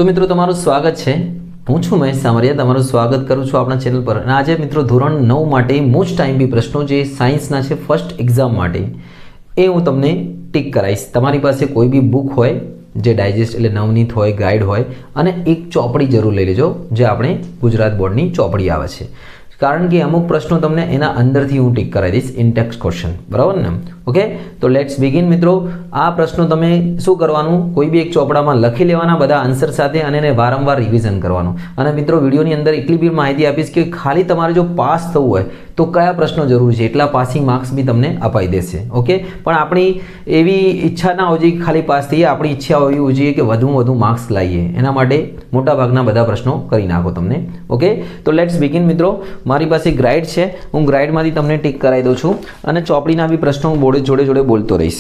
તો મિત્રો તમારું સ્વાગત છે। હું છું મહેશ સામરિયા, તમારું સ્વાગત કરું છું આપણા ચેનલ પર। અને આજે મિત્રો ધોરણ 9 માટે મોસ્ટ ટાઈમપી પ્રશ્નો જે સાયન્સના છે ફર્સ્ટ એક્ઝામ માટે એ હું તમને ટીક કરાવીશ। તમારી પાસે કોઈ બી બુક હોય જે ડાયજેસ્ટ એટલે નવનીત હોય, ગાઈડ હોય અને એક ચોપડી જરૂર લઈ લેજો જે આપણે ગુજરાત બોર્ડની ચોપડી આવે છે, કારણ કે અમુક પ્રશ્નો તમને એના અંદરથી હું ટીક કરાવી દઈશ ઇન ટેક્સ્ટ ક્વેશ્ચન, બરાબર ને? ઓકે, તો લેટ્સ બિગિન મિત્રો। આ પ્રશ્નો તમે શું કરવાનું, કોઈ બી એક ચોપડામાં લખી લેવાના બધા આન્સર સાથે અને એને વારંવાર રિવિઝન કરવાનું। અને મિત્રો વિડીયોની અંદર એટલી બી માહિતી આપીશ કે ખાલી તમારે જો પાસ થવું હોય તો કયા પ્રશ્નો જરૂરી છે એટલા પાસિંગ માર્ક્સ બી તમને અપાઈ દેશે। ઓકે, પણ આપણી એવી ઈચ્છા ના હોવી જોઈએ કે ખાલી પાસ થઈએ, આપણી ઈચ્છા હોવી જોઈએ કે વધુમાં વધુ માર્ક્સ લાવીએ। એના માટે મોટાભાગના બધા પ્રશ્નો કરી નાખો તમને। ઓકે, તો લેટ્સ બિગિન મિત્રો। મારી પાસે ગાઈડ છે, હું ગાઈડમાંથી તમને ટીક કરાવી દઉં છું અને ચોપડીના બી પ્રશ્નો હું જોડે જોડે બોલતો રહીશ।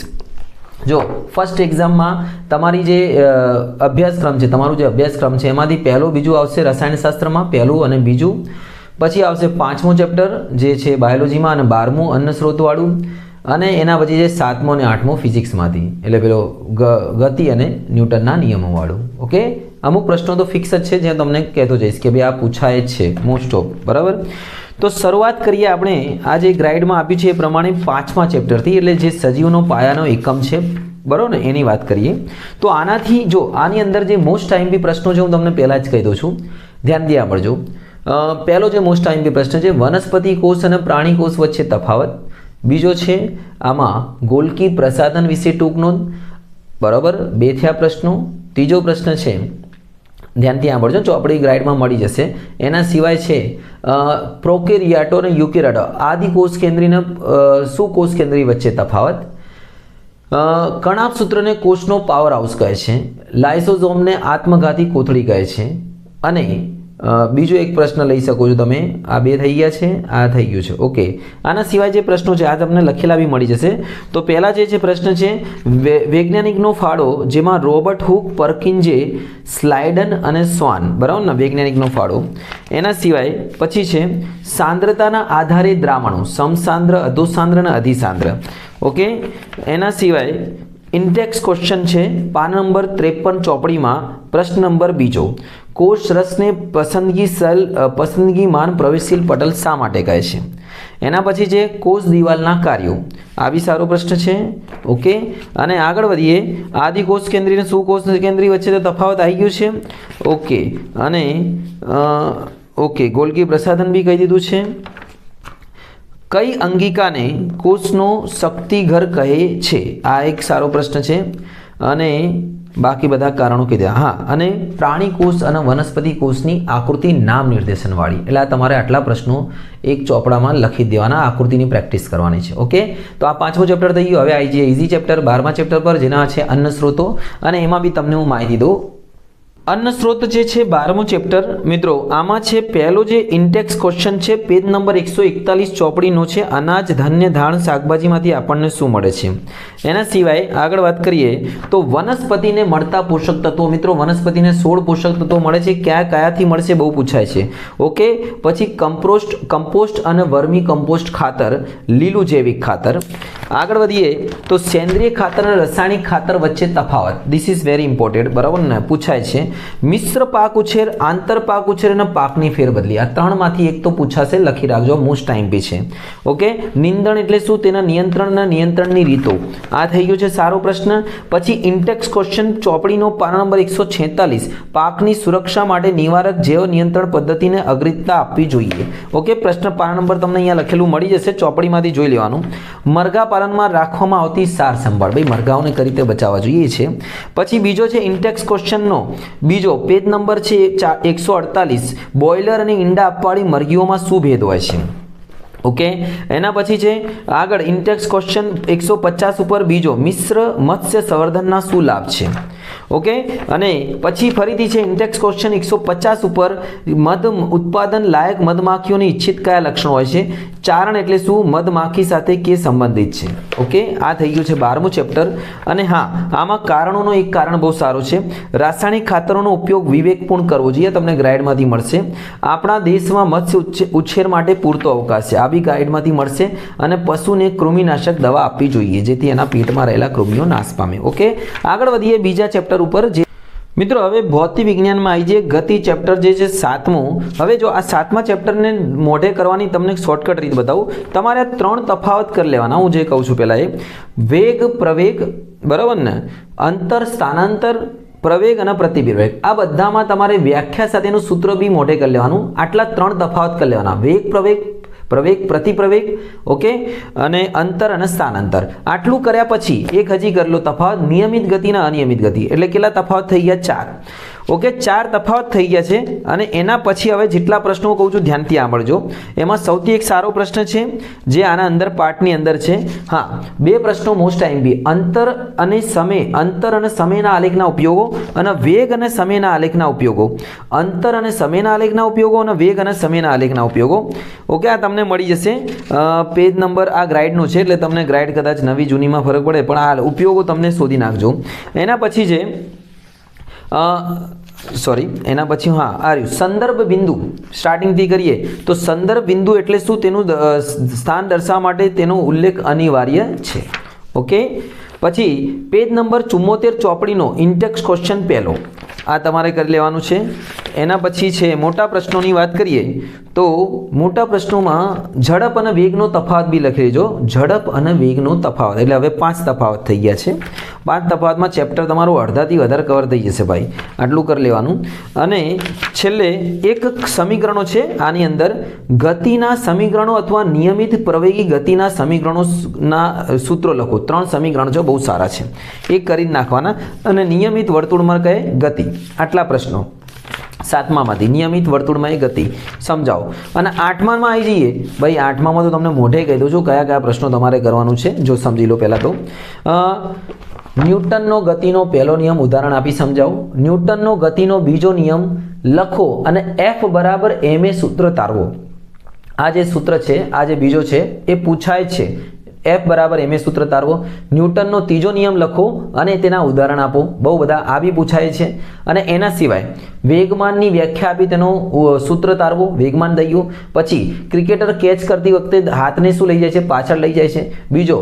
જો ફર્સ્ટ એક્ઝામમાં તમારી જે અભ્યાસક્રમ છે, તમારું જે અભ્યાસક્રમ છે એમાંથી પહેલું બીજું આવશે રસાયણશાસ્ત્રમાં, પહેલું અને બીજું, પછી આવશે 5મું ચેપ્ટર જે છે બાયોલોજીમાં અને 12મું અન્ન સ્ત્રોતવાળું, અને એના પછી છે 7મું અને 8મું ફિઝિક્સમાંથી એટલે પેલો ગતિ અને ન્યૂટનના નિયમોવાળું। ઓકે, અમુક પ્રશ્નો તો ફિક્સ જ છે જે તમને કહેતો જઈશ કે ભાઈ આ પૂછાય જ છે મોસ્ટ ઓફ, બરાબર? તો શરૂઆત કરીએ આપણે આ જે ગ્રાઇડમાં આપ્યું છે એ પ્રમાણે 5મા ચેપ્ટરથી, એટલે જે સજીવનો પાયાનો એકમ છે, બરાબર ને, એની વાત કરીએ। તો આનાથી જો આની અંદર જે મોસ્ટ ટાઈમપી પ્રશ્નો છે હું તમને પહેલાં જ કહી દઉં છું, ધ્યાન દે આપજો। પહેલો જે મોસ્ટ ટાઈમપી પ્રશ્ન છે વનસ્પતિ કોષ અને પ્રાણી કોષ વચ્ચે તફાવત। બીજો છે આમાં ગોલ્કી પ્રસાધન વિશે ટૂંક નોંધ, બરાબર? 2 થયા પ્રશ્નો। ત્રીજો પ્રશ્ન છે, ધ્યાનથી સાંભળજો, ચોપડી ગ્રાઇડમાં મળી જશે। એના સિવાય છે પ્રોકેરિયાટો અને યુકેરિયાટો આદિ કોષ કેન્દ્રીને સુકોષ કેન્દ્રી વચ્ચે તફાવત। કણાભ સૂત્રને કોષનો પાવર હાઉસ કહે છે, લાઇસોઝોમને આત્મઘાતી કોથળી કહે છે। અને બીજો એક પ્રશ્ન લઈ શકો છો તમે, આ 2 થઈ ગયા છે, આ થઈ ગયું છે। ઓકે, આના સિવાય જે પ્રશ્નો છે આ તમને લખેલા બી મળી જશે। તો પહેલા જે છે પ્રશ્ન છે વૈજ્ઞાનિકનો ફાળો, જેમાં રોબર્ટ હુક, પરકિન્જે, સ્લાઇડન અને સ્વાન, બરાબર ને, વૈજ્ઞાનિકનો ફાળો। એના સિવાય પછી છે સાંદ્રતાના આધારે દ્રાવણો, સમસાંદ્ર, અધોસાંદ્ર અને અધિસાંદ્ર। ઓકે, એના સિવાય ઇન્ટેક્સ ક્વેશ્ચન છે પાના નંબર 53 ચોપડીમાં, પ્રશ્ન નંબર 2, કોષ રસને પસંદગીમાન પ્રવેશશીલ પટલ શા માટે કહે છે? એના પછી છે કોષ દિવાલના કાર્યો, આ બી સારો પ્રશ્ન છે। ઓકે, અને આગળ વધીએ, આદિ કોષ કેન્દ્રી અને સુકોષ કેન્દ્રી વચ્ચે તો તફાવત આવી ગયું છે। ઓકે, અને ઓકે ગોલ્કી પ્રસાધન બી કહી દીધું છે। કઈ અંગિકાને કોષનો શક્તિઘર કહે છે? આ એક સારો પ્રશ્ન છે। અને બાકી બધા કારણો કહી દીધા। હા, અને પ્રાણી કોષ અને વનસ્પતિ કોષની આકૃતિ નામ નિર્દેશનવાળી, એટલે આ તમારે આટલા પ્રશ્નો એક ચોપડામાં લખી દેવાના, આકૃતિની પ્રેક્ટિસ કરવાની છે। ઓકે, તો આ 5મું ચેપ્ટર થઈ ગયું। હવે આવી જઈએ ઇઝી ચેપ્ટર 12મા ચેપ્ટર પર, જેના છે અન્ન સ્ત્રોતો, અને એમાં બી તમને હું માહિતી દઉં। અન્ન સ્ત્રોત જે છે 12મું ચેપ્ટર મિત્રો, આમાં છે પહેલો જે ઇન્ટેક્સ ક્વેશ્ચન છે પેજ નંબર 141 ચોપડીનો છે, અનાજ, ધાન્ય, ધાણ, શાકભાજીમાંથી આપણને શું મળે છે? એના સિવાય આગળ વાત કરીએ તો વનસ્પતિને મળતા પોષક તત્વો, મિત્રો વનસ્પતિને 16 પોષક તત્વો મળે છે, કયાથી મળશે બહુ પૂછાય છે। ઓકે, પછી કમ્પોસ્ટ અને વર્મી કમ્પોસ્ટ ખાતર, લીલું જૈવિક ખાતર। આગળ વધીએ તો સેન્દ્રિય ખાતર અને રાસાયણિક ખાતર વચ્ચે તફાવત, ધીસ ઇઝ વેરી ઇમ્પોર્ટન્ટ, બરાબર ને, પૂછાય છે। મિશ્ર પાક ઉછેર, આંતર પાક ઉછેર અને પાકની ફેરબદલી, આ 3માંથી એક તો પૂછાશે, લખી રાખજો, મોસ્ટ ટાઈમપી છે। ઓકે, નિંદણ એટલે શું, તેના નિયંત્રણની રીતો, આ થઈ ગયું છે સારો પ્રશ્ન। પછી ઇન્ટેક્સ ક્વેશ્ચન ચોપડીનો પાના નંબર 146, પાકની સુરક્ષા માટે નિવારક જૈવ નિયંત્રણ પદ્ધતિને અગ્રતા આપવી જોઈએ। ઓકે, પ્રશ્ન પાના નંબર તમને અહીંયા લખેલું મળી જશે, ચોપડીમાંથી જોઈ લેવાનું। મરઘા પાલનમાં રાખવામાં આવતી સાર સંભાળ, ભાઈ મરઘાઓને કઈ રીતે બચાવવા જોઈએ છે। પછી બીજો છે ઇન્ટેક્સ ક્વેશ્ચનનો બીજો પેજ નંબર છે 148, બોઇલર અને ઈંડા આપવાળી મરઘીઓમાં શું ભેદ હોય છે? ઓકે, એના પછી છે આગળ ઇન્ટેક્સ ક્વેશ્ચન 150 ઉપર બીજો, મિશ્ર મત્સ્ય સંવર્ધનના શું લાભ છે? ઓકે, અને પછી ફરીથી છે ઇન્ટેક્સ ક્વેશ્ચન 150 ઉપર, મધ ઉત્પાદન લાયક મધમાખીઓની ઈચ્છિત કયા લક્ષણો હોય છે? ચારણ એટલે શું, મધમાખી સાથે કે સંબંધિત છે? ઓકે, આ થઈ ગયું છે 12મું ચેપ્ટર। અને હા, આમાં કારણોનો એક કારણ બહુ સારો છે, રાસાયણિક ખાતરોનો ઉપયોગ વિવેકપૂર્ણ કરવો જોઈએ, તમને ગ્રાઇડમાંથી મળશે। આપણા દેશમાં મત્સ્ય ઉછેર માટે પૂરતો અવકાશ છે, આ બી ગાઈડમાંથી મળશે। અને પશુને કૃમિનાશક દવા આપવી જોઈએ જેથી એના પેટમાં રહેલા કૃમિઓ નાશ પામે। ઓકે, આગળ વધીએ બીજા ચેપ્ટર ઉપર, જે મિત્રો હવે ભૌતિક વિજ્ઞાનમાં આવી જઈએ ગતિ ચેપ્ટર જે છે 7મું. હવે જો આ 7મા ચેપ્ટરને મોઢે કરવાની તમને શોર્ટકટ રીત બતાવું. તમારે 3 તફાવત કરી લેવાના. હું જે કહું છું પહેલાં એ વેગ પ્રવેગ, બરાબર ને, અંતર સ્થાનાંતર, પ્રવેગ અને પ્રતિપ્રવેગ, આ બધામાં તમારે વ્યાખ્યા સાથેનું સૂત્ર બી મોઢે કરી લેવાનું. આટલા 3 તફાવત કરી લેવાના: વેગ પ્રવેગ, પ્રવેગ પ્રતિપ્રવેગ, ઓકે, અને અંતર અને સ્થાનાંતર. આટલું કર્યા પછી એક હજી કરેલો તફાવત નિયમિત ગતિ અને અનિયમિત ગતિ. એટલે કેટલા તફાવત થઈ ગયા? 4. ઓકે, 4 તફાવત થઈ ગયા છે. અને એના પછી હવે જેટલા પ્રશ્નો કહું છું ધ્યાનથી સાંભળજો. એમાં સૌથી એક સારો પ્રશ્ન છે જે આના અંદર પાર્ટની અંદર છે. હા, 2 પ્રશ્નો મોસ્ટ આઈએમપી: અંતર અને સમયના આલેખના ઉપયોગો અને વેગ અને સમયના આલેખના ઉપયોગો. અંતર અને સમયના આલેખના ઉપયોગો અને વેગ અને સમયના આલેખના ઉપયોગો. ઓકે, આ તમને મળી જશે પેજ નંબર, આ ગ્રાઇડનું છે એટલે તમને ગ્રાઇડ કદાચ નવી જૂનીમાં ફરક પડે, પણ આ ઉપયોગો તમને શોધી નાખજો. એના પછી છે એના પછી હા આ રહ્યું સંદર્ભ બિંદુ. સ્ટાર્ટિંગથી કરીએ તો સંદર્ભ બિંદુ એટલે શું? તેનું સ્થાન દર્શાવવા માટે તેનો ઉલ્લેખ અનિવાર્ય છે. ઓકે, પછી પેજ નંબર 74 ચોપડીનો ઇન્ટેક્સ ક્વેશ્ચન પહેલો, આ તમારે કરી લેવાનું છે. એના પછી છે મોટા પ્રશ્નોની વાત કરીએ તો મોટા પ્રશ્નોમાં ઝડપ અને વેગનો તફાવત બી લખી લેજો. ઝડપ અને વેગનો તફાવત એટલે હવે 5 તફાવત થઈ ગયા છે. 5 તફાવતમાં ચેપ્ટર તમારું અડધાથી વધારે કવર થઈ જશે ભાઈ, આટલું કરી લેવાનું. અને છેલ્લે એક સમીકરણો છે આની અંદર, ગતિના સમીકરણો અથવા નિયમિત પ્રવેગી ગતિના સમીકરણોના સૂત્રો લખો. 3 સમીકરણો છે, બહુ સારા છે, એ કરી નાખવાના. અને નિયમિત વર્તુળમાં કહે ગતિ. આટલા પ્રશ્નો 7મામાંથી નિયમિત વર્તુળમાં એ ગતિ સમજાવો. અને 8મામાં આવી જઈએ ભાઈ. 8મામાં તો તમને મોઢે કહી દઉં છું કયા કયા પ્રશ્નો તમારે કરવાનું છે. જો સમજી લો. પહેલાં તો ન્યૂટનનો ગતિનો પહેલો નિયમ ઉદાહરણ આપી સમજાવો. ન્યૂટનનો ગતિનો બીજો નિયમ લખો અને F બરાબર ma સૂત્ર તારવો. આ જે સૂત્ર છે, આ જે બીજો છે એ પૂછાય છે. F બરાબર ma સૂત્ર તારવો. ન્યૂટનનો ત્રીજો નિયમ લખો અને તેના ઉદાહરણ આપો. બહુ બધા આ બી પૂછાય છે. અને એના સિવાય વેગમાનની વ્યાખ્યા આપી તેનો સૂત્ર તારવો, વેગમાન દઈયો. પછી ક્રિકેટર કેચ કરતી વખતે હાથને શું લઈ જાય છે? પાછળ લઈ જાય છે. બીજો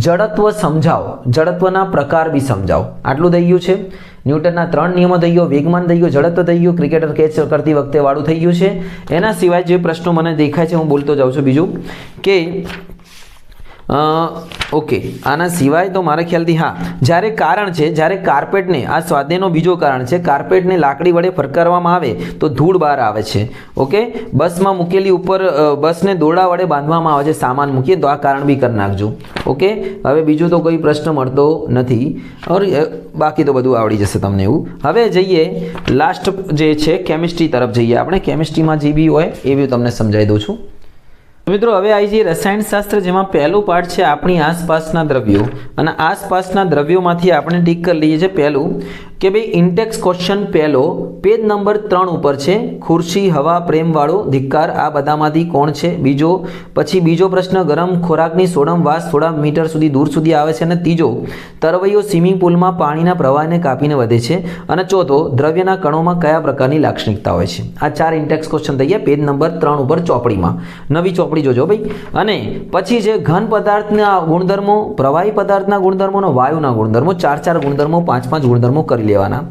જડત્વ સમજાવો, જડત્વના પ્રકાર બી સમજાવો. આટલું થઈ ગયું છે. ન્યૂટનના 3 નિયમો થઈ ગયો, વેગમાન થઈ ગયો, જડત્વ થઈ ગયું, ક્રિકેટર કેચ કરતી વખતે વાળું થઈ ગયું છે. એના સિવાય જે પ્રશ્નો મને દેખાય છે હું બોલતો જાઉં છું. બીજું કે ઓકે, આના સિવાય તો મારા ખ્યાલથી હા, જ્યારે કારણ છે, જ્યારે કાર્પેટને, આ સ્વાધ્યાયનો બીજો કારણ છે, કાર્પેટને લાકડી વડે ફરકારવામાં આવે તો ધૂળ બહાર આવે છે. ઓકે, બસમાં મૂકેલી ઉપર બસને દોરડા વડે બાંધવામાં આવે છે, સામાન મૂકીએ તો આ કારણ બી કરી નાખજો. ઓકે, હવે બીજું તો કોઈ પ્રશ્ન મળતો નથી. ઓર બાકી તો બધું આવડી જશે તમને એવું. હવે જઈએ લાસ્ટ જે છે કેમિસ્ટ્રી તરફ જઈએ આપણે. કેમિસ્ટ્રીમાં જે બી હોય એ બી તમને સમજાવી દઉં છું. મિત્રો હવે આવી જઈએ રસાયણશાસ્ત્ર, જેમાં પહેલું પાર્ટ છે આપણી આસપાસના દ્રવ્યો. અને આસપાસના દ્રવ્યોમાંથી આપણે ટીક કરી લઈએ છીએ પહેલું કે ભાઈ ઇન્ટેક્સ ક્વેશ્ચન પહેલો પેજ નંબર 3 ઉપર છે. ખુરશી, હવા, પ્રેમવાળો, ધિક્કાર, આ બધામાંથી કોણ છે? બીજો, પછી બીજો પ્રશ્ન ગરમ ખોરાકની સોડમ વાસ થોડા મીટર સુધી દૂર સુધી આવે છે. અને ત્રીજો તરવૈયો સ્વિમિંગ પુલમાં પાણીના પ્રવાહને કાપીને વધે છે. અને ચોથો દ્રવ્યના કણોમાં કયા પ્રકારની લાક્ષણિકતા હોય છે. આ 4 ઇન્ટેક્સ ક્વેશ્ચન થઈ ગયા પેજ નંબર 3 ઉપર ચોપડીમાં. નવી ચોપડી જોજો ભાઈ. અને પછી છે ઘન પદાર્થના ગુણધર્મો, પ્રવાહી પદાર્થના ગુણધર્મો અને વાયુના ગુણધર્મો. 4 ગુણધર્મો, 5 ગુણધર્મો કરી લેવાના.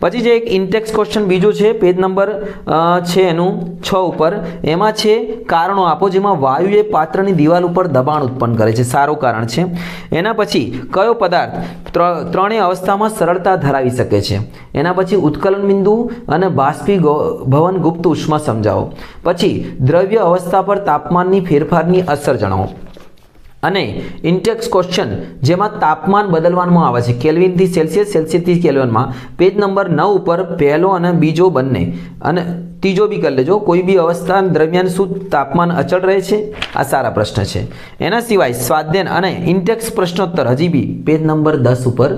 પછી જે એક ઇન્ટેક્સ ક્વેશ્ચન બીજો છે પેજ નંબર છે એનું 6 ઉપર, એમાં છે કારણો આપો, જેમાં વાયુએ પાત્રની દિવાલ ઉપર દબાણ ઉત્પન્ન કરે છે, સારું કારણ છે. એના પછી કયો પદાર્થ ત્રણેય અવસ્થામાં સરળતા ધરાવી શકે છે. એના પછી ઉત્કલન બિંદુ અને બાષ્પીભવન ગુપ્ત ઉષ્મા સમજાવો. પછી દ્રવ્ય અવસ્થા પર તાપમાનની ફેરફારની અસર જણાવો. અને ઇન્ટેક્સ ક્વેશ્ચન જેમાં તાપમાન બદલવામાં આવે છે કેલ્વિનથી સેલ્સિયસ, સેલ્સિયસથી કેલ્વિનમાં, પેજ નંબર 9 ઉપર પહેલો અને બીજો બંને. અને ત્રીજો બી કરી લેજો, કોઈ બી અવસ્થા દરમિયાન શું તાપમાન અચળ રહે છે? આ સારા પ્રશ્ન છે. એના સિવાય સ્વાધ્યાય અને ઇન્ટેક્સ પ્રશ્નોત્તર હજી બી પેજ નંબર 10 ઉપર,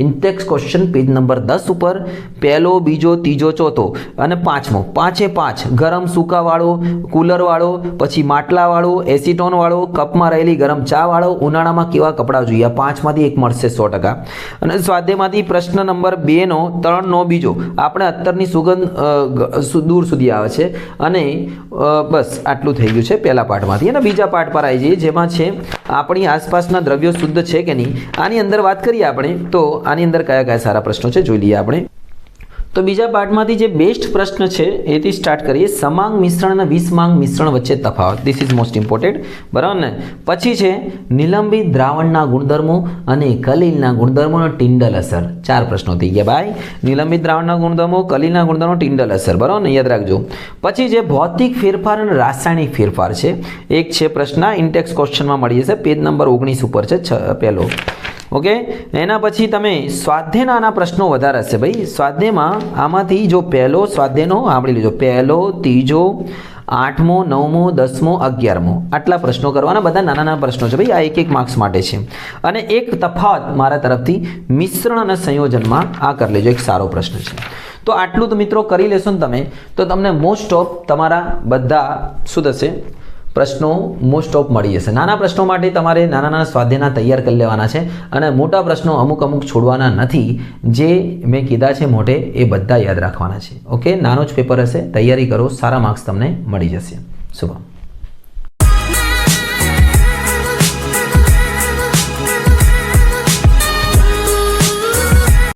ઇન્ટેક્સ ક્વેશ્ચન પેજ નંબર 10 ઉપર પહેલો, બીજો, ત્રીજો, ચોથો અને પાંચમો. 5 ગરમ સૂકાવાળો, કુલરવાળો, પછી માટલાવાળો, એસિટોનવાળો, કપમાં રહેલી ગરમ ચાવાળો, ઉનાળામાં કેવા કપડાં જોઈએ. 5માંથી એક મળશે 100%. અને સ્વાધ્યાયમાંથી પ્રશ્ન નંબર 2 3 બીજો, આપણે અત્તરની સુગંધ દૂર સુધી આવે છે. અને બસ આટલું થઈ ગયું છે પહેલા પાઠમાંથી. અને બીજા પાઠ પર આવી જઈએ, જેમાં છે આપણી આસપાસના દ્રવ્યો શુદ્ધ છે કે નહીં. આની અંદર વાત કરીએ આપણે તો આની અંદર કયા કયા સારા પ્રશ્નો છે જોઈ લઈએ આપણે. તો બીજા પાર્ટમાંથી જે બેસ્ટ પ્રશ્ન છે એથી સ્ટાર્ટ કરીએ. સમાંગ મિશ્રણ અને વિષમાંગ મિશ્રણ વચ્ચે તફાવત. ધીસ ઇઝ મોસ્ટ ઇમ્પોર્ટન્ટ, બરાબર ને. પછી છે નિલંબિત દ્રાવણના ગુણધર્મો અને કલીલના ગુણધર્મોનો ટિંડલ અસર. 4 પ્રશ્નો થઈ ગયા ભાઈ. નિલંબિત દ્રાવણના ગુણધર્મો, કલીલના ગુણધર્મો, ટિંડલ અસર, બરાબર ને, યાદ રાખજો. પછી જે ભૌતિક ફેરફાર અને રાસાયણિક ફેરફાર છે, એક છે પ્રશ્ન ઇન્ટેક્સ ક્વેશ્ચનમાં મળી જશે, પેજ નંબર 19 ઉપર છે પહેલો. ઓકે, એના પછી તમે સ્વાધ્યાયના આના પ્રશ્નો વધારે હશે ભાઈ. સ્વાધ્યાયમાં આમાંથી જો પહેલો સ્વાધ્યાયનો સાંભળી લેજો, પહેલો, ત્રીજો, 8મો, 9મો, 10મો, 11મો આટલા પ્રશ્નો કરવાના. બધા નાના નાના પ્રશ્નો છે ભાઈ, આ એક માર્ક્સ માટે છે. અને એક તફાવત મારા તરફથી મિશ્રણ અને સંયોજનમાં આ કરી લેજો, એક સારો પ્રશ્ન છે. તો આટલું તો મિત્રો કરી લેશો ને તમે, તો તમને મોસ્ટ ઓફ તમારા બધા શું થશે, પ્રશ્નો મોસ્ટ ઓફ મળી જશે. નાના પ્રશ્નો માટે તમારે નાના નાના સ્વાધ્યાયના તૈયાર કરી લેવાના છે અને મોટા પ્રશ્નો અમુક છોડવાના નથી. જે મેં કીધા છે મોટે એ બધા યાદ રાખવાના છે. ઓકે, નાનો જ પેપર હશે, તૈયારી કરો, સારા માર્ક્સ તમને મળી જશે. શુભમ.